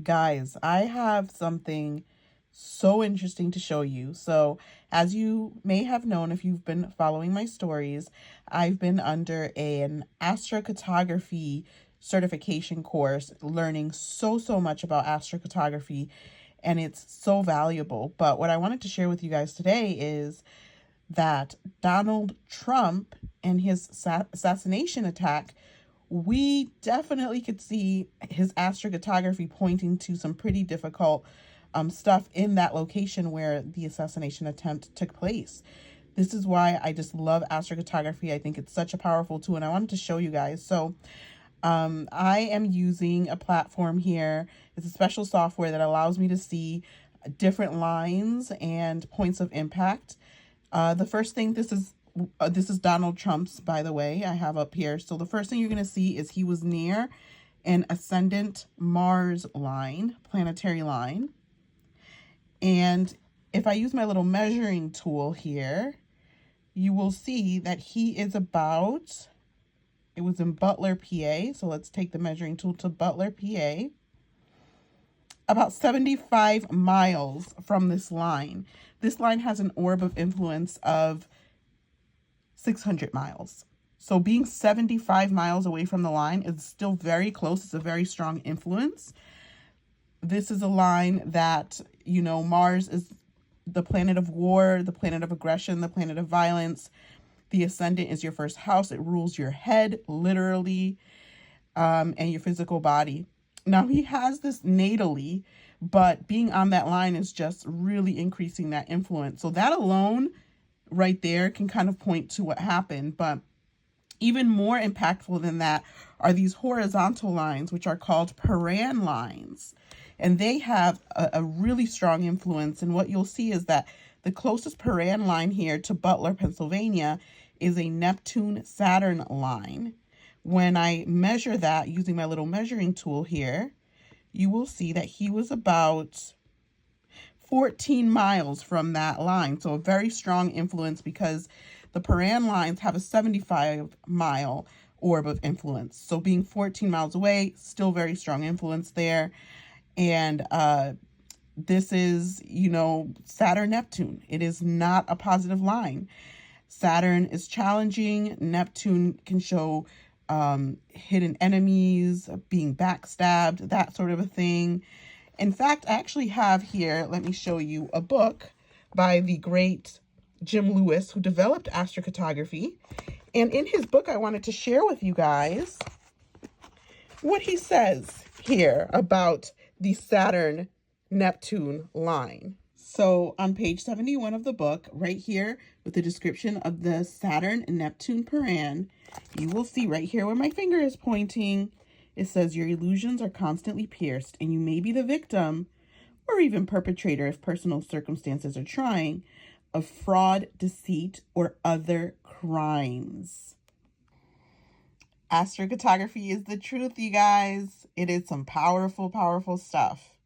Guys, I have something so interesting to show you. So, as you may have known, if you've been following my stories, I've been under an astrocartography certification course, learning so much about astrocartography, and it's so valuable. But what I wanted to share with you guys today is that Donald Trump and his assassination attack, we definitely could see his astrocartography pointing to some pretty difficult stuff in that location where the assassination attempt took place. This is why I just love astrocartography. I think it's such a powerful tool, and I wanted to show you guys. So I am using a platform here. It's a special software that allows me to see different lines and points of impact. The first thing, this is Donald Trump's, by the way, I have up here. So the first thing you're going to see is he was near an ascendant Mars line, planetary line. And if I use my little measuring tool here, you will see that he is about, it was in Butler, PA. So let's take the measuring tool to Butler, PA. About 75 miles from this line. This line has an orb of influence of 600 miles. So being 75 miles away from the line is still very close. It's a very strong influence. This is a line that, you know, Mars is the planet of war, the planet of aggression, the planet of violence. The ascendant is your first house. It rules your head, literally, and your physical body. Now, he has this natally, but being on that line is just really increasing that influence. So that alone right there can kind of point to what happened. But even more impactful than that are these horizontal lines, which are called Paran lines. And they have a really strong influence. And what you'll see is that the closest Paran line here to Butler, Pennsylvania, is a Neptune-Saturn line. When I measure that using my little measuring tool here, you will see that he was about 14 miles from that line. So a very strong influence because the Paran lines have a 75-mile orb of influence. So being 14 miles away, still very strong influence there. And this is, you know, Saturn-Neptune. It is not a positive line. Saturn is challenging. Neptune can show hidden enemies, being backstabbed, that sort of a thing. In fact, I actually have here, let me show you a book by the great Jim Lewis, who developed astrocartography. And in his book, I wanted to share with you guys what he says here about the Saturn-Neptune line. So on page 71 of the book, right here with the description of the Saturn and Neptune Paran, you will see right here where my finger is pointing, it says your illusions are constantly pierced and you may be the victim or even perpetrator if personal circumstances are trying of fraud, deceit, or other crimes. Astrocartography is the truth, you guys. It is some powerful stuff.